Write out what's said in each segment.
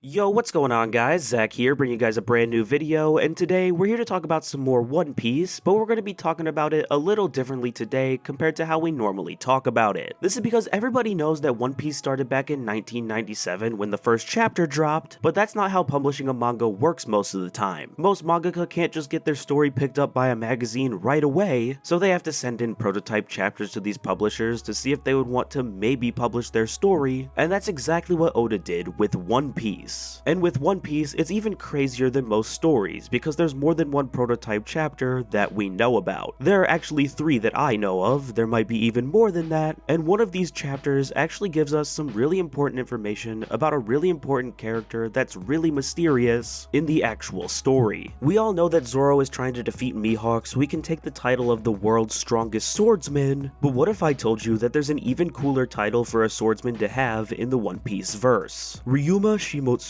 Yo, what's going on guys? Zack here, bringing you guys a brand new video, and today we're here to talk about some more One Piece, but we're going to be talking about it a little differently today compared to how we normally talk about it. This is because everybody knows that One Piece started back in 1997 when the first chapter dropped, but that's not how publishing a manga works most of the time. Most mangaka can't just get their story picked up by a magazine right away, so they have to send in prototype chapters to these publishers to see if they would want to maybe publish their story, and that's exactly what Oda did with One Piece. And with One Piece, it's even crazier than most stories, because there's more than one prototype chapter that we know about. There are actually 3 that I know of, there might be even more than that, and one of these chapters actually gives us some really important information about a really important character that's really mysterious in the actual story. We all know that Zoro is trying to defeat Mihawk so he can take the title of the world's strongest swordsman, but what if I told you that there's an even cooler title for a swordsman to have in the One Piece verse? Ryuma Shimotsuki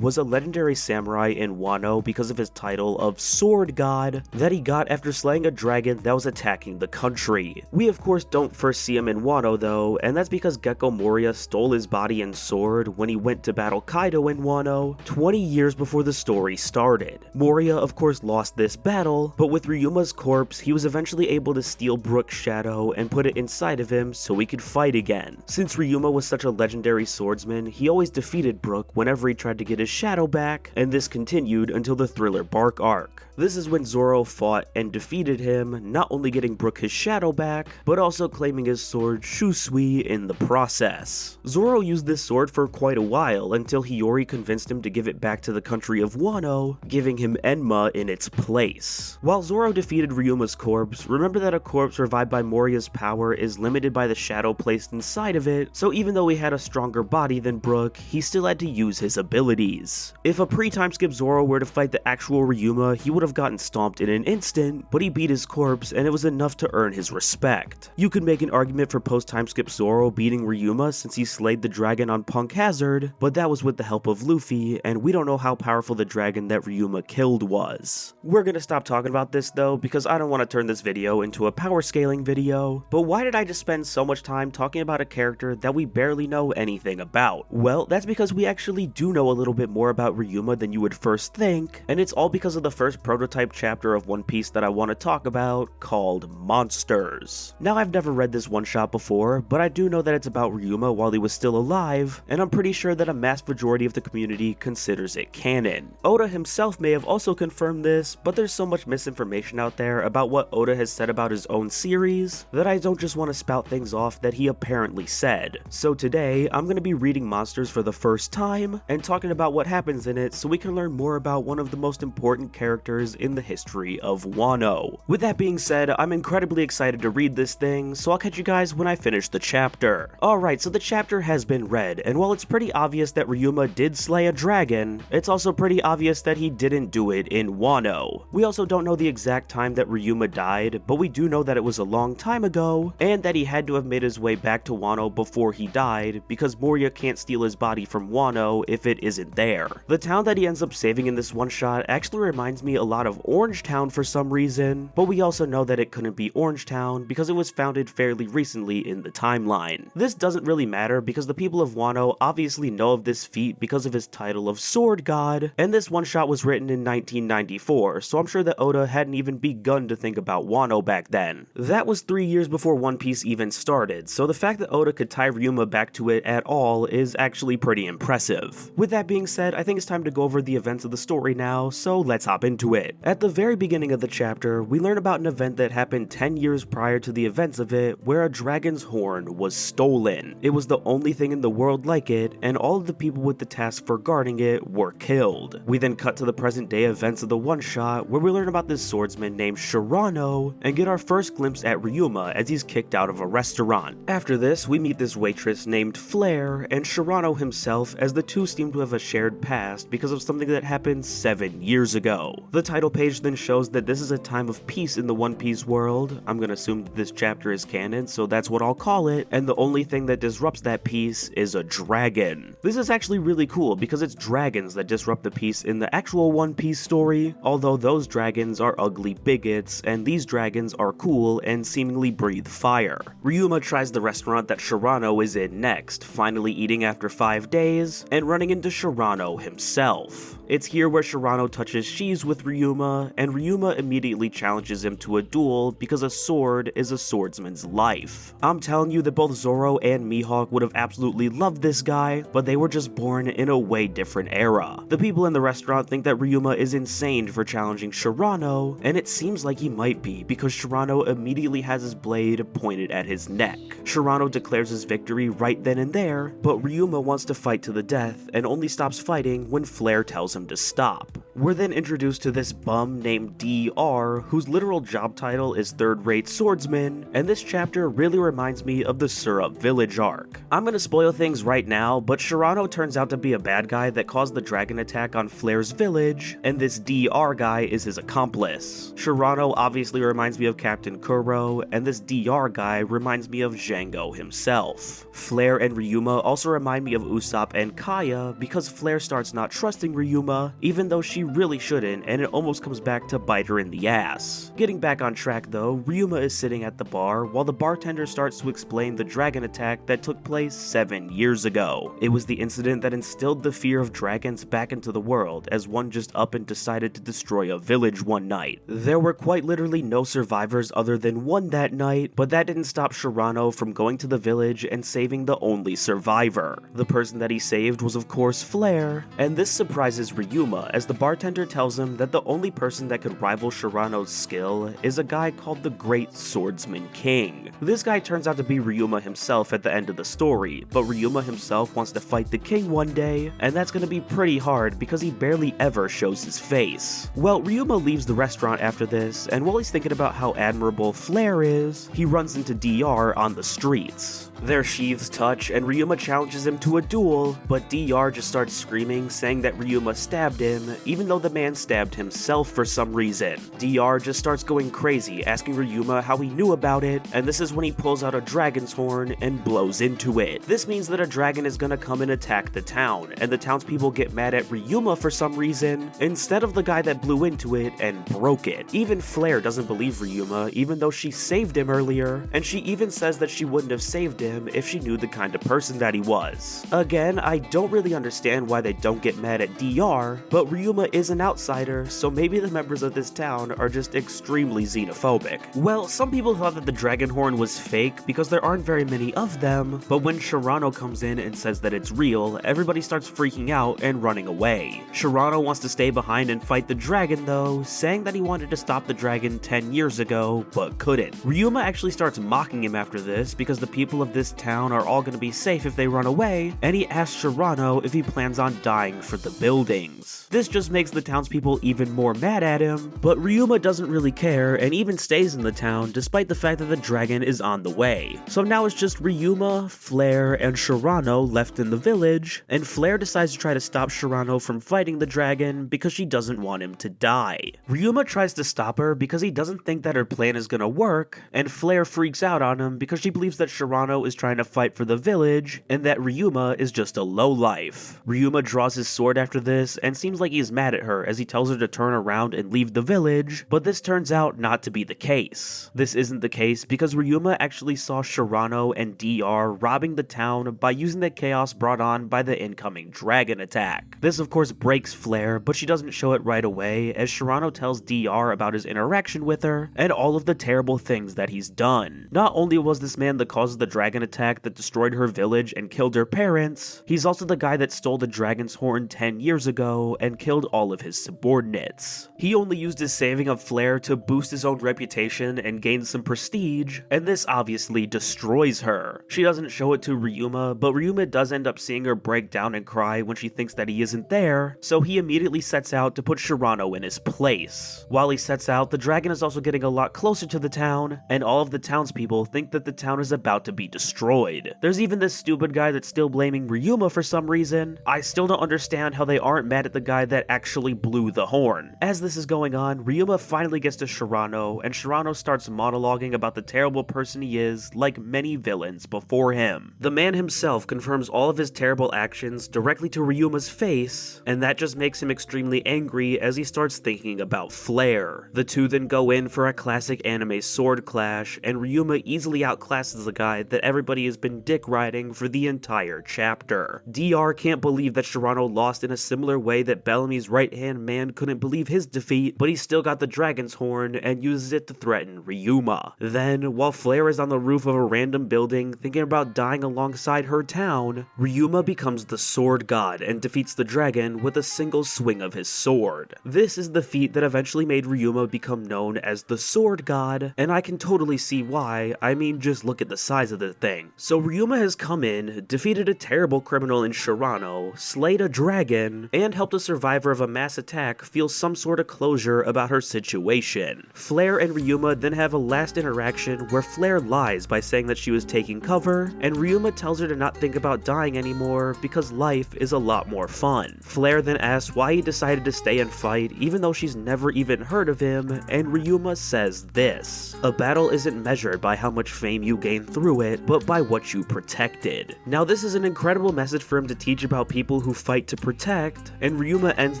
was a legendary samurai in Wano because of his title of Sword God that he got after slaying a dragon that was attacking the country. We of course don't first see him in Wano though, and that's because Gecko Moria stole his body and sword when he went to battle Kaido in Wano 20 years before the story started. Moria of course lost this battle, but with Ryuma's corpse he was eventually able to steal Brook's shadow and put it inside of him so he could fight again. Since Ryuma was such a legendary swordsman, he always defeated Brook whenever he tried to get his shadow back, and this continued until the Thriller Bark arc. This is when Zoro fought and defeated him, not only getting Brook his shadow back, but also claiming his sword Shusui in the process. Zoro used this sword for quite a while until Hiyori convinced him to give it back to the country of Wano, giving him Enma in its place. While Zoro defeated Ryuma's corpse, remember that a corpse revived by Moria's power is limited by the shadow placed inside of it, so even though he had a stronger body than Brook, he still had to use his abilities. If a pre-time skip Zoro were to fight the actual Ryuma, he would have gotten stomped in an instant, but he beat his corpse and it was enough to earn his respect. You could make an argument for post-time skip Zoro beating Ryuma since he slayed the dragon on Punk Hazard, but that was with the help of Luffy, and we don't know how powerful the dragon that Ryuma killed was. We're gonna stop talking about this though, because I don't want to turn this video into a power scaling video, but why did I just spend so much time talking about a character that we barely know anything about? Well, that's because we actually do know a little bit more about Ryuma than you would first think, and it's all because of the first prototype chapter of One Piece that I want to talk about, called Monsters. Now, I've never read this one shot before, but I do know that it's about Ryuma while he was still alive, and I'm pretty sure that a mass majority of the community considers it canon. Oda himself may have also confirmed this, but there's so much misinformation out there about what Oda has said about his own series that I don't just want to spout things off that he apparently said. So today, I'm going to be reading Monsters for the first time, and talking about what happens in it so we can learn more about one of the most important characters in the history of Wano. With that being said, I'm incredibly excited to read this thing, so I'll catch you guys when I finish the chapter. Alright, so the chapter has been read, and while it's pretty obvious that Ryuma did slay a dragon, it's also pretty obvious that he didn't do it in Wano. We also don't know the exact time that Ryuma died, but we do know that it was a long time ago, and that he had to have made his way back to Wano before he died, because Moria can't steal his body from Wano if it isn't there. The town that he ends up saving in this one shot actually reminds me a lot of Orangetown for some reason, but we also know that it couldn't be Orangetown because it was founded fairly recently in the timeline. This doesn't really matter because the people of Wano obviously know of this feat because of his title of Sword God, and this one shot was written in 1994, so I'm sure that Oda hadn't even begun to think about Wano back then. That was 3 years before One Piece even started, so the fact that Oda could tie Ryuma back to it at all is actually pretty impressive. With that being said, I think it's time to go over the events of the story now, so let's hop into it. At the very beginning of the chapter, we learn about an event that happened 10 years prior to the events of it, where a dragon's horn was stolen. It was the only thing in the world like it, and all of the people with the task for guarding it were killed. We then cut to the present day events of the one-shot, where we learn about this swordsman named Shirano, and get our first glimpse at Ryuma as he's kicked out of a restaurant. After this, we meet this waitress named Flare, and Shirano himself, as the two seem to have a shared past because of something that happened 7 years ago. The title page then shows that this is a time of peace in the One Piece world. I'm gonna assume that this chapter is canon, so that's what I'll call it, and the only thing that disrupts that peace is a dragon. This is actually really cool because it's dragons that disrupt the peace in the actual One Piece story, although those dragons are ugly bigots, and these dragons are cool and seemingly breathe fire. Ryuma tries the restaurant that Shirano is in next, finally eating after 5 days, and running into Shirano himself. It's here where Shirano touches sheaves with Ryuma, and Ryuma immediately challenges him to a duel because a sword is a swordsman's life. I'm telling you that both Zoro and Mihawk would have absolutely loved this guy, but they were just born in a way different era. The people in the restaurant think that Ryuma is insane for challenging Shirano, and it seems like he might be because Shirano immediately has his blade pointed at his neck. Shirano declares his victory right then and there, but Ryuma wants to fight to the death and only stops fighting when Flare tells him to stop. We're then introduced to this bum named DR, whose literal job title is third-rate swordsman, and this chapter really reminds me of the Syrup Village arc. I'm gonna spoil things right now, but Shirano turns out to be a bad guy that caused the dragon attack on Flare's village, and this DR guy is his accomplice. Shirano obviously reminds me of Captain Kuro, and this DR guy reminds me of Django himself. Flare and Ryuma also remind me of Usopp and Kaya because Flare starts not trusting Ryuma, even though she really shouldn't, and it almost comes back to bite her in the ass. Getting back on track though, Ryuma is sitting at the bar while the bartender starts to explain the dragon attack that took place 7 years ago. It was the incident that instilled the fear of dragons back into the world as one just up and decided to destroy a village one night. There were quite literally no survivors other than one that night, but that didn't stop Shirano from going to the village and saving the only survivor. The person that he saved was of course Flare, and this surprises Ryuma as the bartender tells him that the only person that could rival Shirano's skill is a guy called the Great Swordsman King. This guy turns out to be Ryuma himself at the end of the story, but Ryuma himself wants to fight the king one day, and that's gonna be pretty hard because he barely ever shows his face. Well, Ryuma leaves the restaurant after this, and while he's thinking about how admirable Flare is, he runs into DR on the streets. Their sheaths touch, and Ryuma challenges him to a duel, but DR just starts screaming, saying that Ryuma stabbed him, even though the man stabbed himself for some reason. DR just starts going crazy, asking Ryuma how he knew about it, and this is when he pulls out a dragon's horn and blows into it. This means that a dragon is gonna come and attack the town, and the townspeople get mad at Ryuma for some reason, instead of the guy that blew into it and broke it. Even Flare doesn't believe Ryuma, even though she saved him earlier, and she even says that she wouldn't have saved him if she knew the kind of person that he was. Again, I don't really understand why they don't get mad at DR, but Ryuma is an outsider, so maybe the members of this town are just extremely xenophobic. Well, some people thought that the dragon horn was fake because there aren't very many of them, but when Shirano comes in and says that it's real, everybody starts freaking out and running away. Shirano wants to stay behind and fight the dragon though, saying that he wanted to stop the dragon 10 years ago, but couldn't. Ryuma actually starts mocking him after this because the people of this town are all gonna be safe if they run away, and he asks Shirano if he plans on dying for the buildings. This just makes the townspeople even more mad at him, but Ryuma doesn't really care and even stays in the town despite the fact that the dragon is on the way. So now it's just Ryuma, Flare, and Shirano left in the village, and Flare decides to try to stop Shirano from fighting the dragon because she doesn't want him to die. Ryuma tries to stop her because he doesn't think that her plan is gonna work, and Flare freaks out on him because she believes that Shirano is trying to fight for the village, and that Ryuma is just a lowlife. Ryuma draws his sword after this, and seems like he's mad at her as he tells her to turn around and leave the village, but this turns out not to be the case. This isn't the case because Ryuma actually saw Shirano and DR robbing the town by using the chaos brought on by the incoming dragon attack. This of course breaks Flare, but she doesn't show it right away as Shirano tells DR about his interaction with her and all of the terrible things that he's done. Not only was this man the cause of the dragon attack that destroyed her village and killed her parents, he's also the guy that stole the dragon's horn 10 years ago and killed all of his subordinates. He only used his saving of Flare to boost his own reputation and gain some prestige, and this obviously destroys her. She doesn't show it to Ryuma, but Ryuma does end up seeing her break down and cry when she thinks that he isn't there, so he immediately sets out to put Shirano in his place. While he sets out, the dragon is also getting a lot closer to the town, and all of the townspeople think that the town is about to be destroyed. There's even this stupid guy that's still blaming Ryuma for some reason. I still don't understand how they aren't mad at the guy that actually actually blew the horn. As this is going on, Ryuma finally gets to Shirano, and Shirano starts monologuing about the terrible person he is, like many villains before him. The man himself confirms all of his terrible actions directly to Ryuma's face, and that just makes him extremely angry as he starts thinking about Flare. The two then go in for a classic anime sword clash, and Ryuma easily outclasses the guy that everybody has been dick riding for the entire chapter. DR can't believe that Shirano lost in a similar way that Bellamy's right-hand man couldn't believe his defeat, but he still got the dragon's horn and uses it to threaten Ryuma. Then, while Flare is on the roof of a random building thinking about dying alongside her town, Ryuma becomes the sword god and defeats the dragon with a single swing of his sword. This is the feat that eventually made Ryuma become known as the sword god, and I can totally see why. I mean, just look at the size of the thing. So Ryuma has come in, defeated a terrible criminal in Shirano, slayed a dragon, and helped a survivor of a mass attack feel some sort of closure about her situation. Flare and Ryuma then have a last interaction where Flare lies by saying that she was taking cover, and Ryuma tells her to not think about dying anymore because life is a lot more fun. Flare then asks why he decided to stay and fight even though she's never even heard of him, and Ryuma says this: "A battle isn't measured by how much fame you gain through it, but by what you protected." Now this is an incredible message for him to teach about people who fight to protect, and Ryuma ends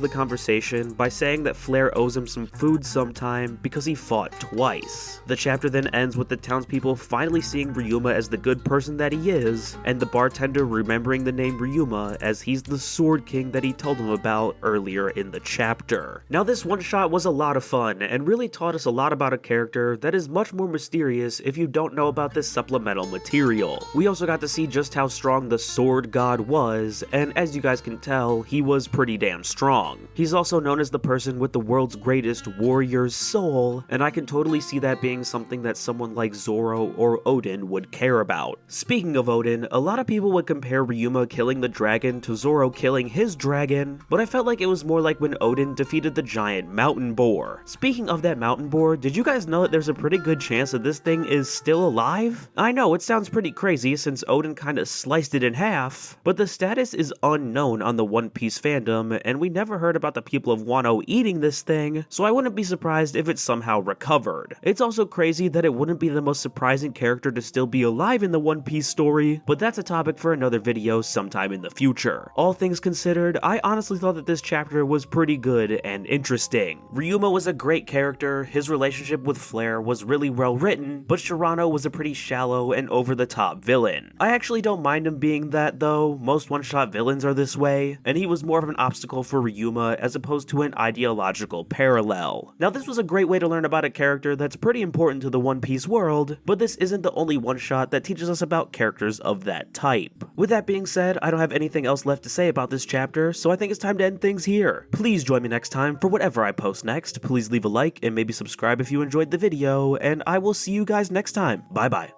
the conversation by saying that Flare owes him some food sometime because he fought twice. The chapter then ends with the townspeople finally seeing Ryuma as the good person that he is, and the bartender remembering the name Ryuma as he's the Sword King that he told him about earlier in the chapter. Now this one shot was a lot of fun and really taught us a lot about a character that is much more mysterious if you don't know about this supplemental material. We also got to see just how strong the sword god was, and as you guys can tell, he was pretty damn strong. He's also known as the person with the world's greatest warrior's soul, and I can totally see that being something that someone like Zoro or Odin would care about. Speaking of Odin, a lot of people would compare Ryuma killing the dragon to Zoro killing his dragon, but I felt like it was more like when Odin defeated the giant mountain boar. Speaking of that mountain boar, did you guys know that there's a pretty good chance that this thing is still alive? I know, it sounds pretty crazy since Odin kinda sliced it in half, but the status is unknown on the One Piece fandom, and we never heard about the people of Wano eating this thing, so I wouldn't be surprised if it somehow recovered. It's also crazy that it wouldn't be the most surprising character to still be alive in the One Piece story, but that's a topic for another video sometime in the future. All things considered, I honestly thought that this chapter was pretty good and interesting. Ryuma was a great character, his relationship with Flare was really well written, but Shirano was a pretty shallow and over-the-top villain. I actually don't mind him being that though, most one-shot villains are this way, and he was more of an obstacle for Ryuma as opposed to an ideological parallel. Now this was a great way to learn about a character that's pretty important to the One Piece world, but this isn't the only one-shot that teaches us about characters of that type. With that being said, I don't have anything else left to say about this chapter, so I think it's time to end things here. Please join me next time for whatever I post next. Please leave a like and maybe subscribe if you enjoyed the video, and I will see you guys next time. Bye bye.